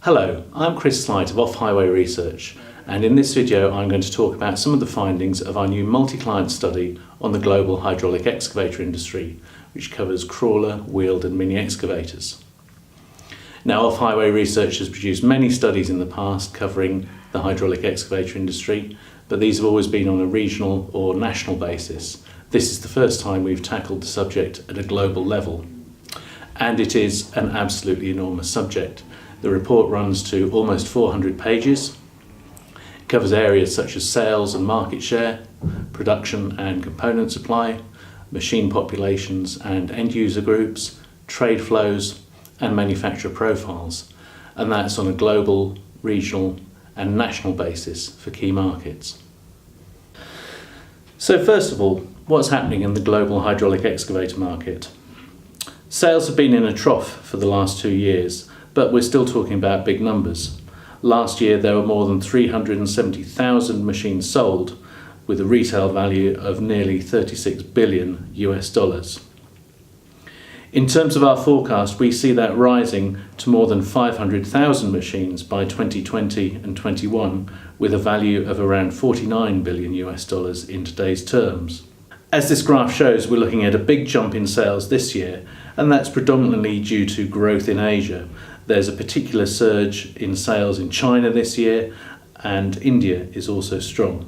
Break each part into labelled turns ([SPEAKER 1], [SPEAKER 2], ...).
[SPEAKER 1] Hello, I'm Chris Slight of Off-Highway Research, and in this video I'm going to talk about some of the findings of our new multi-client study on the global hydraulic excavator industry, which covers crawler, wheeled and mini excavators. Now, Off-Highway Research has produced many studies in the past covering the hydraulic excavator industry, but these have always been on a regional or national basis. This is the first time we've tackled the subject at a global level, and it is an absolutely enormous subject. The report runs to almost 400 pages. It covers areas such as sales and market share, production and component supply, machine populations and end user groups, trade flows and manufacturer profiles, and that's on a global, regional and national basis for key markets. So first of all, what's happening in the global hydraulic excavator market? Sales have been in a trough for the last 2 years, but we're still talking about big numbers. Last year there were more than 370,000 machines sold, with a retail value of nearly $36 billion US. In terms of our forecast, we see that rising to more than 500,000 machines by 2020 and 21, with a value of around $49 billion US in today's terms. As this graph shows, we're looking at a big jump in sales this year, and that's predominantly due to growth in Asia. There's a particular surge in sales in China this year, and India is also strong.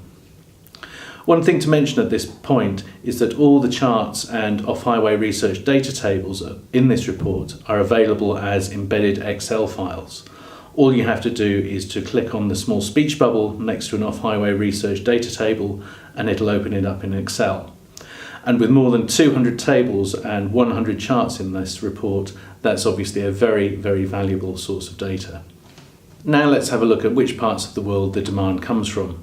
[SPEAKER 1] One thing to mention at this point is that all the charts and Off-Highway Research data tables in this report are available as embedded Excel files. All you have to do is to click on the small speech bubble next to an Off-Highway Research data table, and it'll open it up in Excel. And with more than 200 tables and 100 charts in this report, that's obviously a very, very valuable source of data. Now let's have a look at which parts of the world the demand comes from.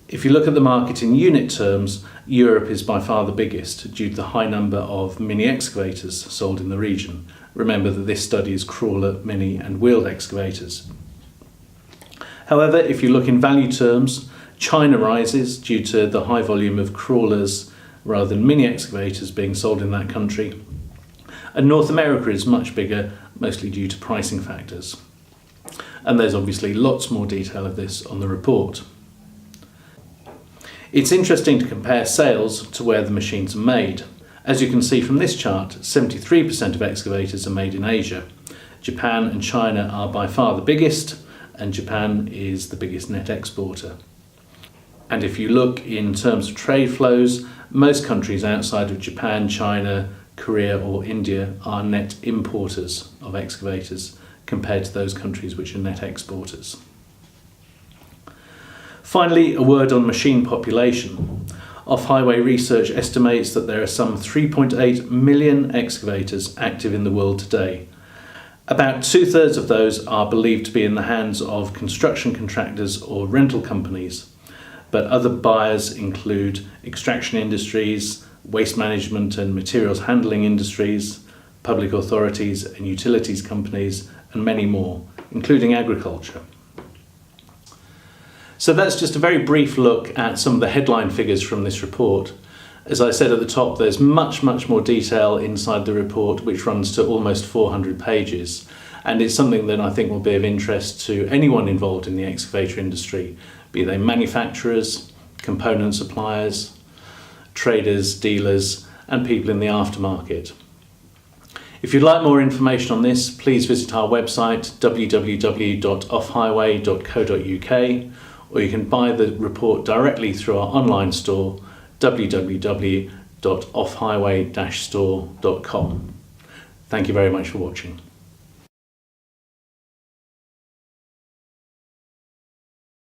[SPEAKER 1] If you look at the market in unit terms, Europe is by far the biggest due to the high number of mini excavators sold in the region. Remember that this study is crawler, mini and wheeled excavators. However, if you look in value terms, China rises due to the high volume of crawlers rather than mini excavators being sold in that country. And North America is much bigger, mostly due to pricing factors. And there's obviously lots more detail of this on the report. It's interesting to compare sales to where the machines are made. As you can see from this chart, 73% of excavators are made in Asia. Japan and China are by far the biggest, and Japan is the biggest net exporter. And if you look in terms of trade flows, most countries outside of Japan, China, Korea or India are net importers of excavators compared to those countries which are net exporters. Finally, a word on machine population. Off-Highway Research estimates that there are some 3.8 million excavators active in the world today. About 2/3 of those are believed to be in the hands of construction contractors or rental companies, but other buyers include extraction industries, waste management and materials handling industries, public authorities and utilities companies, and many more, including agriculture. So that's just a very brief look at some of the headline figures from this report. As I said at the top, there's much more detail inside the report, which runs to almost 400 pages. And it's something that I think will be of interest to anyone involved in the excavator industry, be they manufacturers, component suppliers, traders, dealers, and people in the aftermarket. If you'd like more information on this, please visit our website www.offhighway.co.uk, or you can buy the report directly through our online store www.offhighway-store.com. Thank you very much for watching.